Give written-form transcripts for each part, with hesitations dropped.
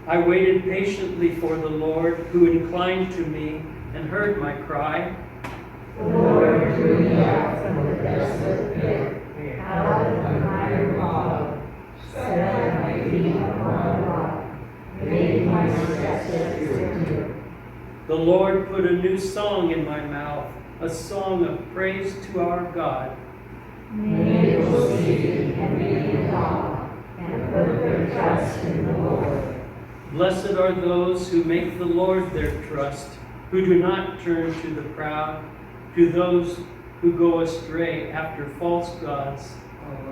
I waited patiently for the Lord, who inclined to me and heard my cry. The Lord drew me out from the desolate pit, out of the miry bog, set my feet upon a rock, made my steps secure. The Lord put a new song in my mouth, a song of praise to our God. Many will see and be in awe, and put their trust in the Lord. Blessed are those who make the Lord their trust, who do not turn to the proud, to those who go astray after false gods.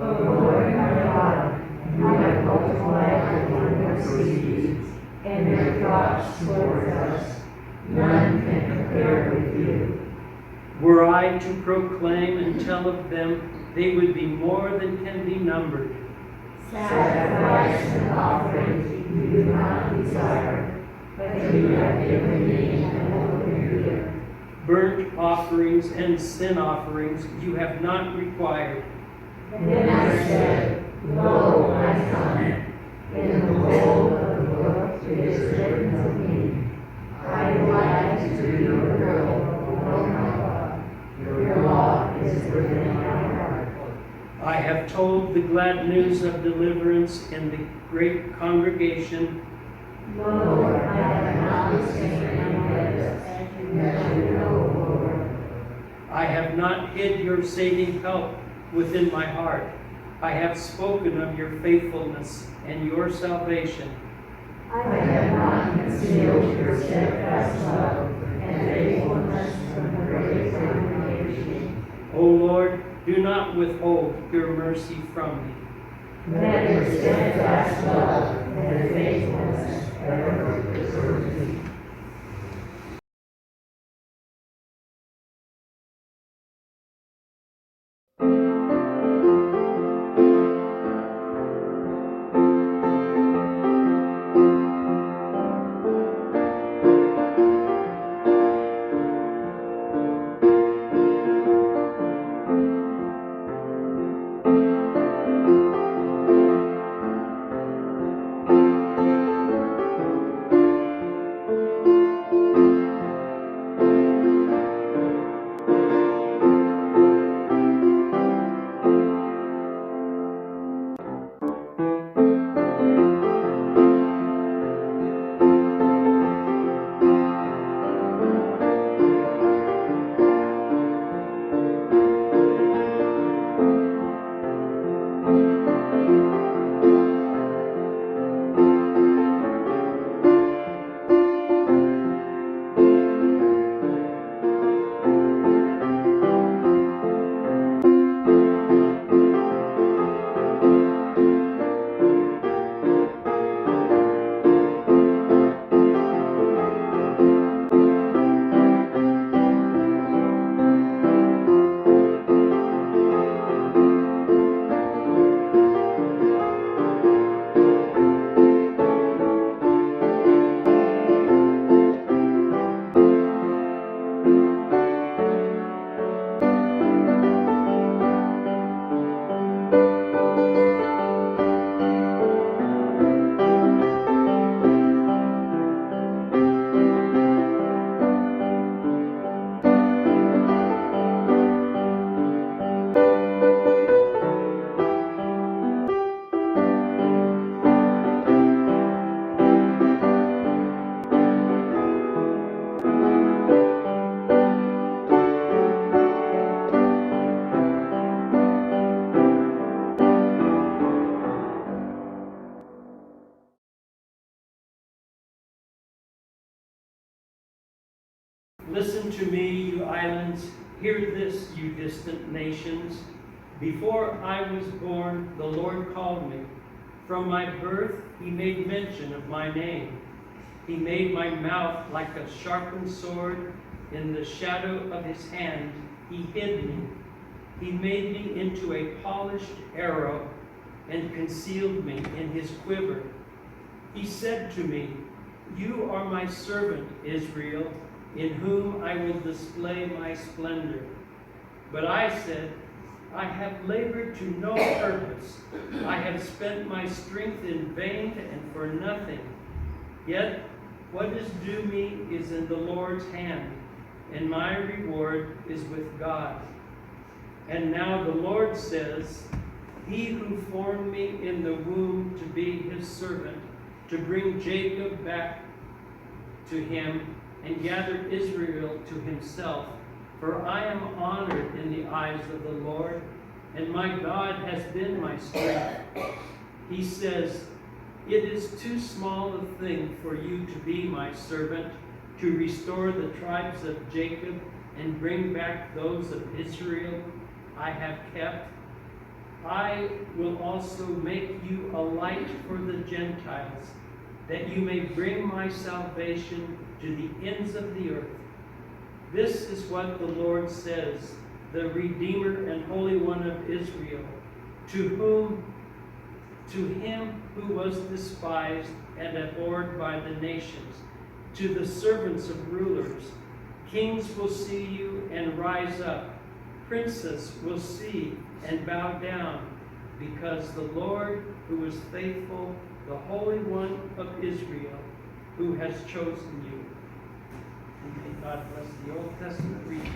O Lord my God, you have multiplied your mercies and your thoughts towards us. None can compare with you. Were I to proclaim and tell of them, they would be more than can be numbered. Sacrifice and offerings you do not desire, but you have given me an open ear. Burnt offerings and sin offerings you have not required. Then I said, Lo, I come. In the roll of the book it is written of me. I delight to do your will, O my God. Your law is within my heart. I have told the glad news of deliverance in the great congregation. Lord, I have not mistaken my lips, as you know, Lord. I have not hid your saving help within my heart. I have spoken of your faithfulness and your salvation. I have not concealed your steadfast love and faithfulness from the great congregation. O Lord, do not withhold your mercy from me. Let your steadfast love and faithfulness ever preserve me. Listen to me, you islands. Hear this, you distant nations. Before I was born, the Lord called me. From my birth, he made mention of my name. He made my mouth like a sharpened sword. In the shadow of his hand, he hid me. He made me into a polished arrow and concealed me in his quiver. He said to me, You are my servant, Israel, in whom I will display my splendor. But I said, I have labored to no purpose. I have spent my strength in vain and for nothing. Yet what is due me is in the Lord's hand, and my reward is with God. And now the Lord says, He who formed me in the womb to be his servant, to bring Jacob back to him and gather Israel to himself. For I am honored in the eyes of the Lord, and my God has been my strength. He says, it is too small a thing for you to be my servant, to restore the tribes of Jacob and bring back those of Israel I have kept. I will also make you a light for the Gentiles, that you may bring my salvation to the ends of the earth. This is what the Lord says, the Redeemer and Holy One of Israel, to him who was despised and abhorred by the nations, to the servants of rulers. Kings will see you and rise up. Princes will see and bow down, because the Lord, who is faithful, the Holy One of Israel, who has chosen you. And may God bless the Old Testament reading.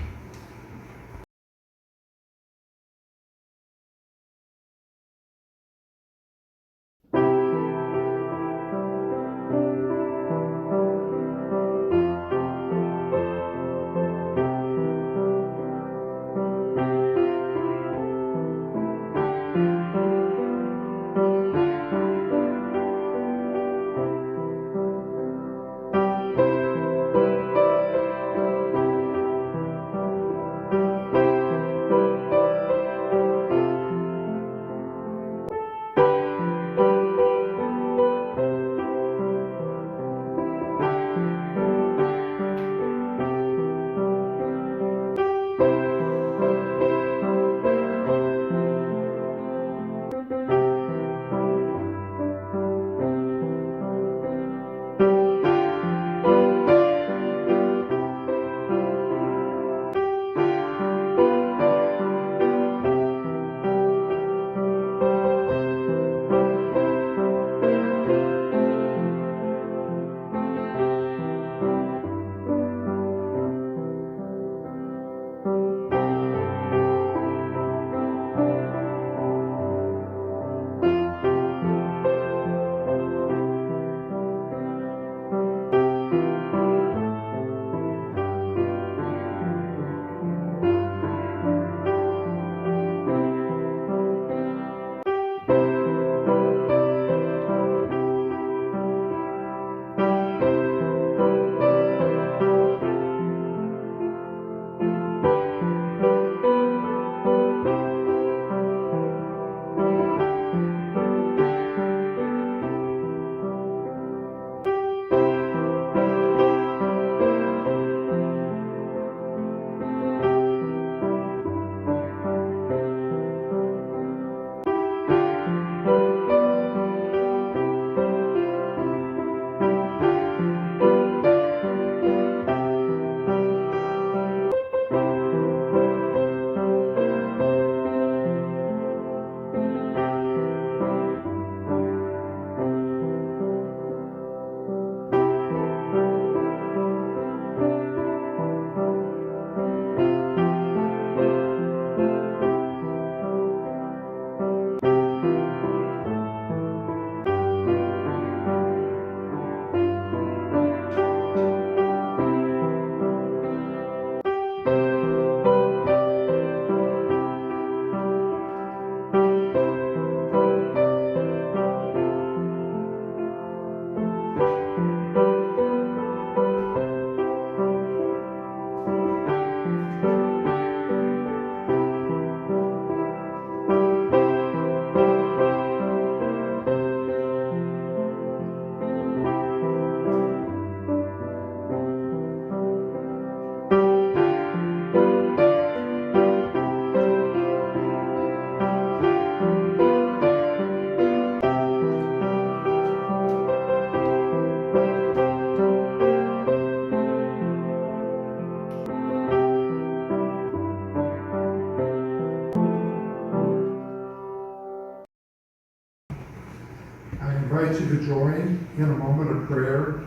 invite you to join in a moment of prayer.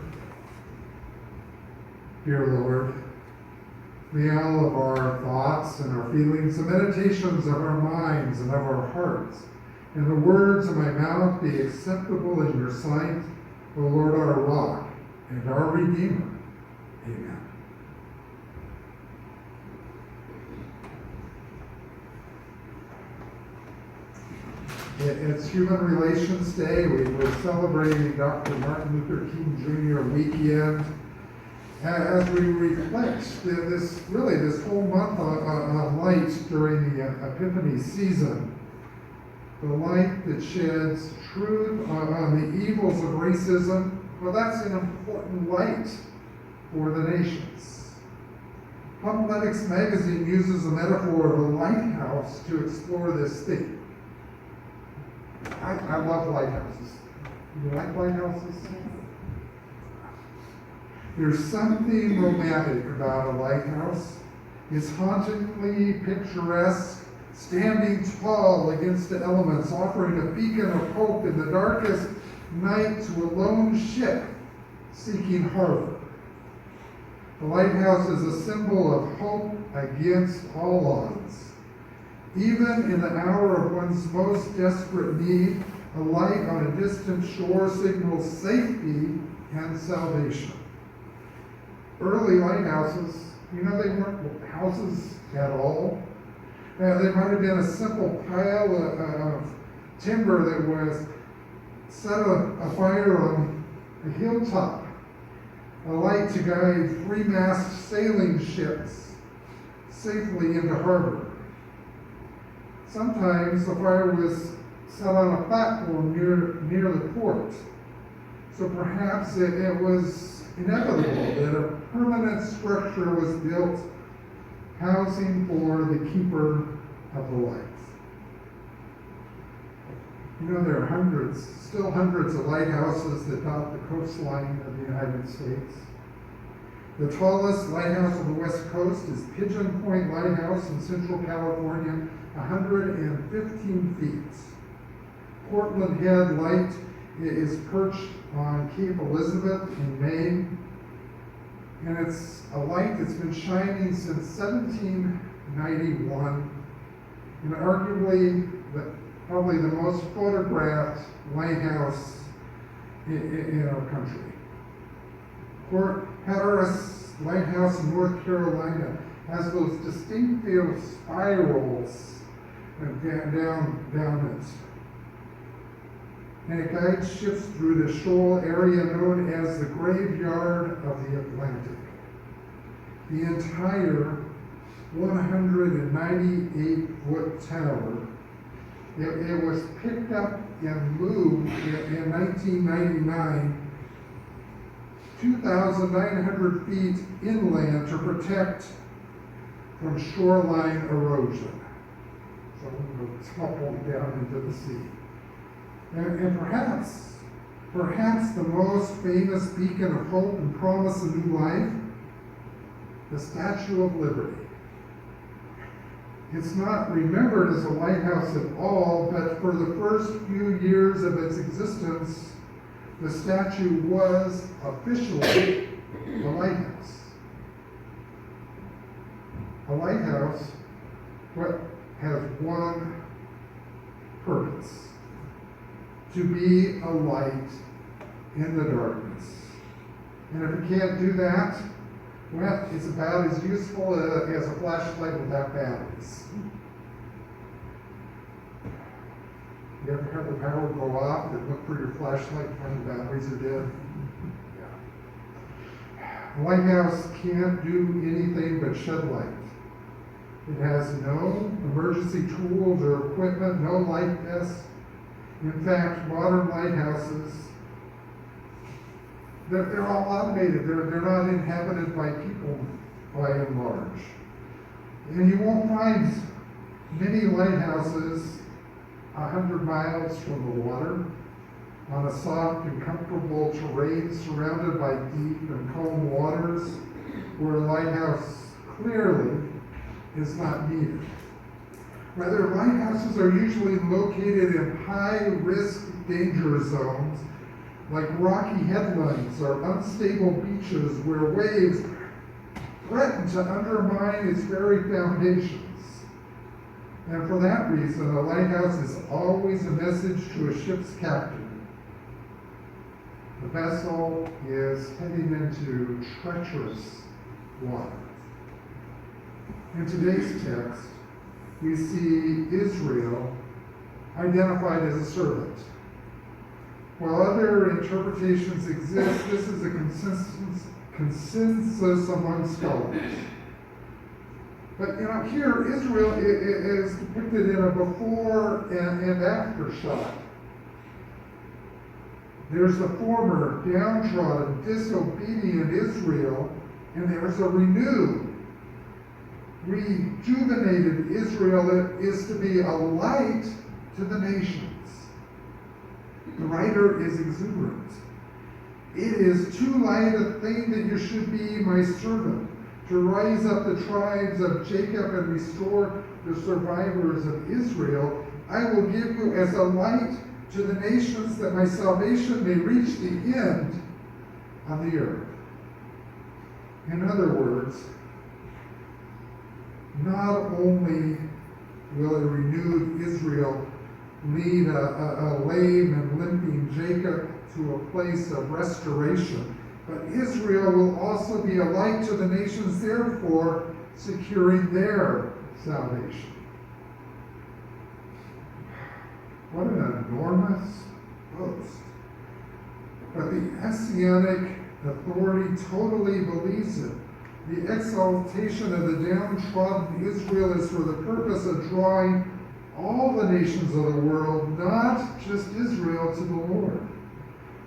Dear Lord, may all of our thoughts and our feelings, the meditations of our minds and of our hearts, and the words of my mouth be acceptable in your sight, O Lord, our rock and our Redeemer. Amen. It's Human Relations Day. We're celebrating Dr. Martin Luther King Jr. weekend. As we reflect this whole month on light during the Epiphany season, the light that sheds truth on the evils of racism, well, that's an important light for the nations. Homiletics magazine uses the metaphor of a lighthouse to explore this theme. I love lighthouses. You like lighthouses? There's something romantic about a lighthouse. It's hauntingly picturesque, standing tall against the elements, offering a beacon of hope in the darkest night to a lone ship seeking harbor. The lighthouse is a symbol of hope against all odds. Even in the hour of one's most desperate need, a light on a distant shore signals safety and salvation. Early lighthouses, they weren't houses at all. They might have been a simple pile of timber that was set afire on a hilltop, a light to guide three-mast sailing ships safely into harbor. Sometimes the fire was set on a platform near the port, so perhaps it was inevitable that a permanent structure was built, housing for the keeper of the lights. There are still hundreds of lighthouses that dot the coastline of the United States. The tallest lighthouse on the West Coast is Pigeon Point Lighthouse in Central California, 115 feet. Portland Head Light is perched on Cape Elizabeth in Maine, and it's a light that's been shining since 1791, and arguably probably the most photographed lighthouse in our country. Port Hatteras Lighthouse in North Carolina has those distinctive spirals down it. And it guides ships through the shoal area known as the graveyard of the Atlantic. The entire 198-foot tower, it was picked up and moved in 1999 2,900 feet inland to protect from shoreline erosion. So it's tumbling down into the sea. And perhaps the most famous beacon of hope and promise of new life, the Statue of Liberty. It's not remembered as a lighthouse at all, but for the first few years of its existence, the statue was officially a lighthouse. A lighthouse has one purpose: to be a light in the darkness. And if it can't do that, well, it's about as useful as a flashlight without batteries. You ever have the power go off and look for your flashlight and find the batteries are dead? Yeah. A lighthouse can't do anything but shed light. It has no emergency tools or equipment, no light vests. In fact, modern lighthouses, they're all automated. They're not inhabited by people by and large. And you won't find many lighthouses 100 miles from the water, on a soft and comfortable terrain surrounded by deep and calm waters, where a lighthouse clearly is not needed. Rather, lighthouses are usually located in high-risk danger zones like rocky headlands or unstable beaches where waves threaten to undermine its very foundations. And for that reason, a lighthouse is always a message to a ship's captain. The vessel is heading into treacherous water. In today's text, we see Israel identified as a servant. While other interpretations exist, this is a consensus among scholars. But here Israel is depicted in a before and after shot. There's the former downtrodden, disobedient Israel, and there's a renewed, rejuvenated Israel that is to be a light to the nations. The writer is exuberant. It is too light a thing that you should be my servant, to rise up the tribes of Jacob and restore the survivors of Israel. I will give you as a light to the nations, that my salvation may reach the end of the earth. In other words, not only will a renewed Israel lead a lame and limping Jacob to a place of restoration, but Israel will also be a light to the nations, therefore securing their salvation. What an enormous boast. But the Messianic authority totally believes it. The exaltation of the downtrodden Israel is for the purpose of drawing all the nations of the world, not just Israel, to the Lord.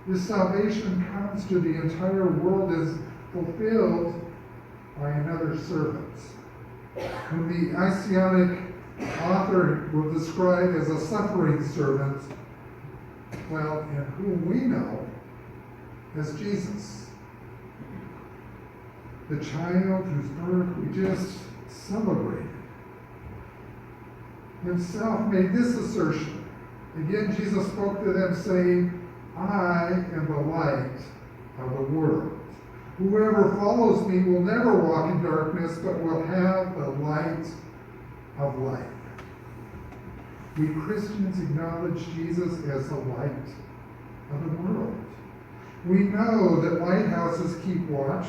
This salvation comes to the entire world as fulfilled by another servant, whom the Messianic author will describe as a suffering servant, well, and whom we know as Jesus, the child whose birth we just celebrated. Himself made this assertion. Again, Jesus spoke to them, saying, I am the light of the world. Whoever follows me will never walk in darkness, but will have the light of life. We Christians acknowledge Jesus as the light of the world. We know that lighthouses keep watch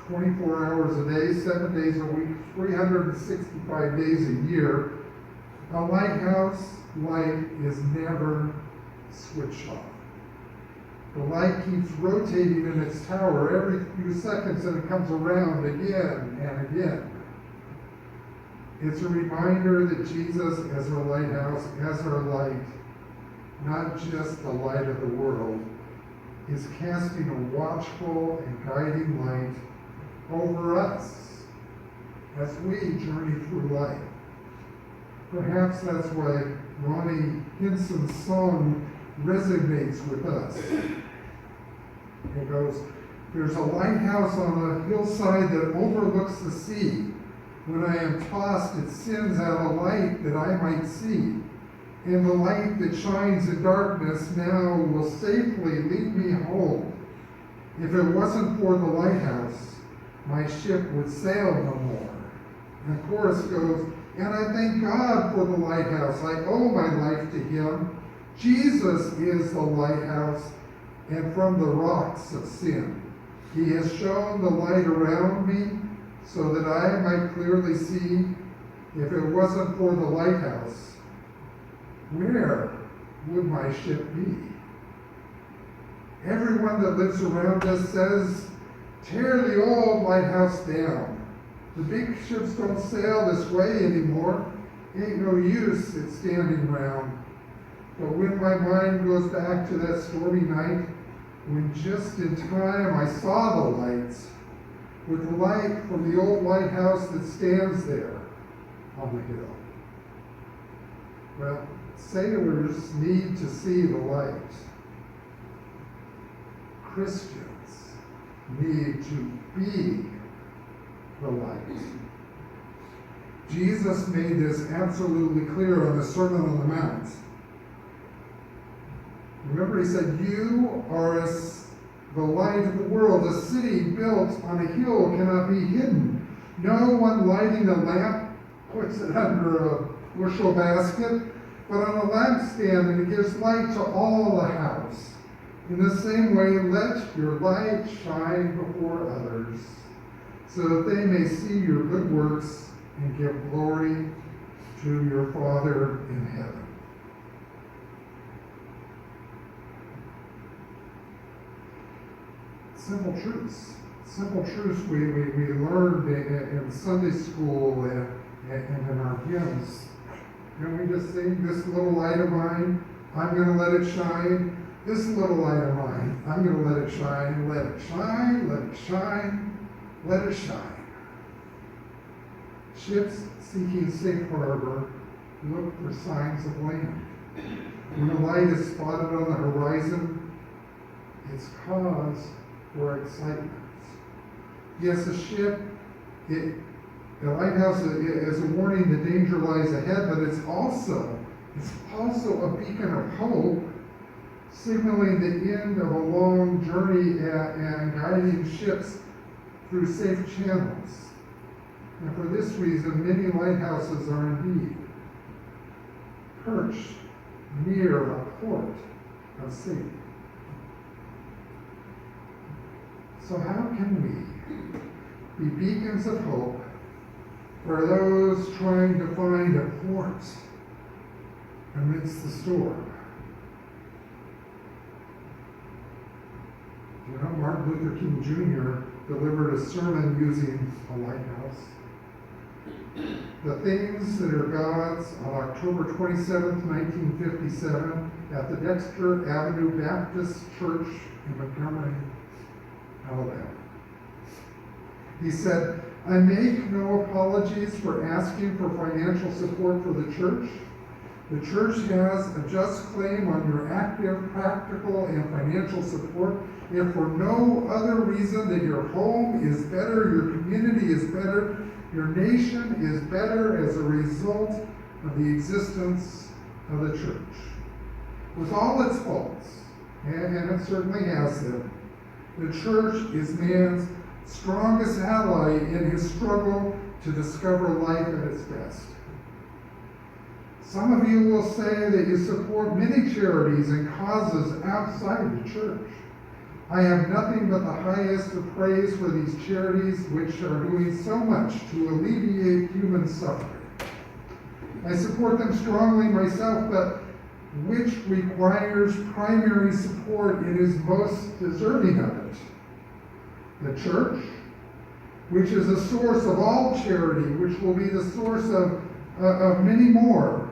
24 hours a day, 7 days a week, 365 days a year. A lighthouse light is never switched off. The light keeps rotating in its tower every few seconds, and it comes around again and again. It's a reminder that Jesus, as our lighthouse, as our light, not just the light of the world, is casting a watchful and guiding light over us as we journey through life. Perhaps that's why Ronnie Hinson's song resonates with us. It goes, there's a lighthouse on a hillside that overlooks the sea. When I am tossed, it sends out a light that I might see. And the light that shines in darkness now will safely lead me home. If it wasn't for the lighthouse, my ship would sail no more. And the chorus goes, and I thank God for the lighthouse. I owe my life to him. Jesus is the lighthouse, and from the rocks of sin, he has shone the light around me so that I might clearly see. If it wasn't for the lighthouse, where would my ship be? Everyone that lives around us says, tear the old lighthouse down. The big ships don't sail this way anymore. Ain't no use it standing round. But when my mind goes back to that stormy night, when just in time I saw the lights, with the light from the old lighthouse that stands there on the hill. Well, sailors need to see the light. Christians need to be the light. Jesus made this absolutely clear on the Sermon on the Mount. Remember he said, you are the light of the world. A city built on a hill cannot be hidden. No one lighting a lamp puts it under a bushel basket, but on a lampstand, and it gives light to all the house. In the same way, let your light shine before others, so that they may see your good works and give glory to your Father in heaven. Simple truths. Simple truths we learned in Sunday school and in our hymns. And we just sing, this little light of mine, I'm going to let it shine. This little light of mine, I'm going to let it shine. Let it shine, let it shine, let it shine. Ships seeking safe harbor look for signs of land. When a light is spotted on the horizon, it's cause for excitement. Yes, a ship, the lighthouse is a warning that danger lies ahead, but it's also a beacon of hope, signaling the end of a long journey and guiding ships through safe channels. And for this reason, many lighthouses are indeed perched near a port of safety. So how can we be beacons of hope for those trying to find a port amidst the storm? You know, Martin Luther King Jr. delivered a sermon using a lighthouse. The Things That Are God's on October 27th, 1957 at the Dexter Avenue Baptist Church in Montgomery, Alabama. He said, I make no apologies for asking for financial support for the church. The church has a just claim on your active, practical, and financial support, if for no other reason that your home is better, your community is better, your nation is better as a result of the existence of the church. With all its faults, and it certainly has them, the church is man's strongest ally in his struggle to discover life at its best. Some of you will say that you support many charities and causes outside the church. I have nothing but the highest of praise for these charities which are doing so much to alleviate human suffering. I support them strongly myself, but which requires primary support and is most deserving of it? The church, which is the source of all charity, which will be the source of many more,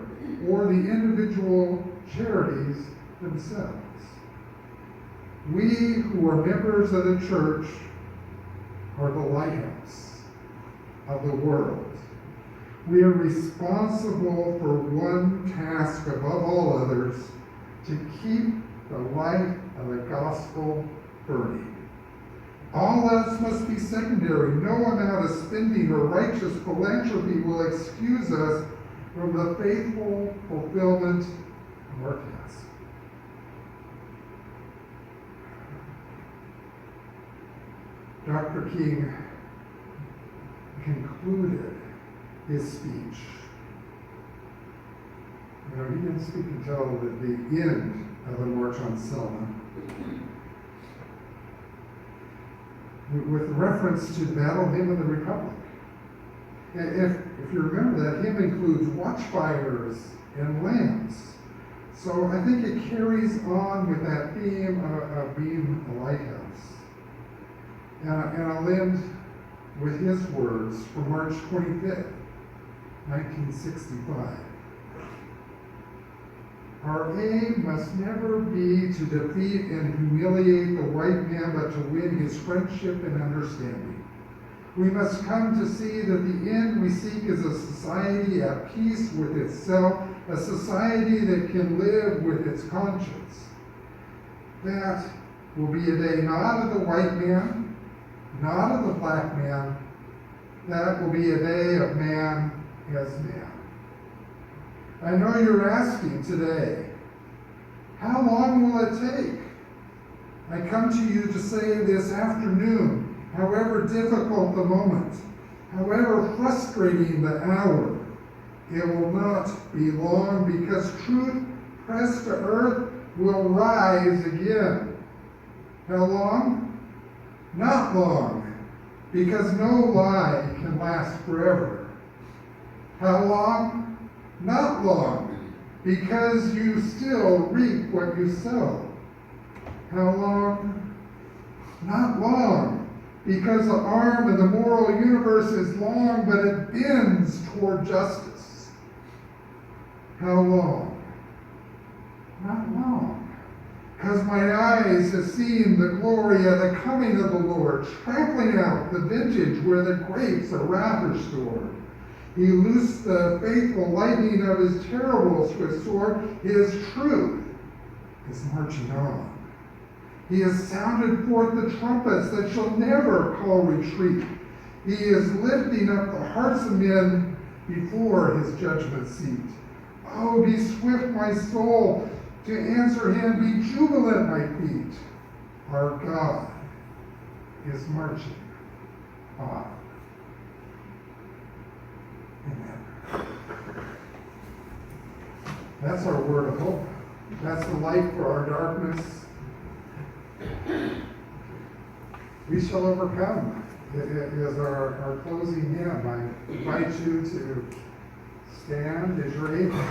or the individual charities themselves. We who are members of the church are the lighthouse of the world. We are responsible for one task above all others, to keep the light of the gospel burning. All else must be secondary. No amount of spending or righteous philanthropy will excuse us from the faithful fulfillment of our task. Dr. King concluded his speech. You know, he didn't speak until the end of the March on Selma, with reference to the Battle Hymn of the Republic. If you remember, that hymn includes watchfires and lamps. So I think it carries on with that theme of being a lighthouse. And I'll end with his words from March 25th, 1965. Our aim must never be to defeat and humiliate the white man, but to win his friendship and understanding. We must come to see that the end we seek is a society at peace with itself, a society that can live with its conscience. That will be a day not of the white man, not of the black man. That will be a day of man as man. I know you're asking today, How long will it take? I come to you to say this afternoon, however difficult the moment, however frustrating the hour, it will not be long, because truth pressed to earth will rise again. How long? Not long, because no lie can last forever. How long? Not long, because you still reap what you sow. How long? Not long, because the arm of the moral universe is long, but it bends toward justice. How long? Not long, because my eyes have seen the glory of the coming of the Lord, trampling out the vintage where the grapes of wrath are stored. He loosed the faithful lightning of his terrible swift sword. His truth is marching on. He has sounded forth the trumpets that shall never call retreat. He is lifting up the hearts of men before his judgment seat. Oh, be swift, my soul, to answer him. Be jubilant, my feet. Our God is marching on. Amen. That's our word of hope. That's the light for our darkness. We shall overcome. It is our closing hymn. I invite you to stand as you're able.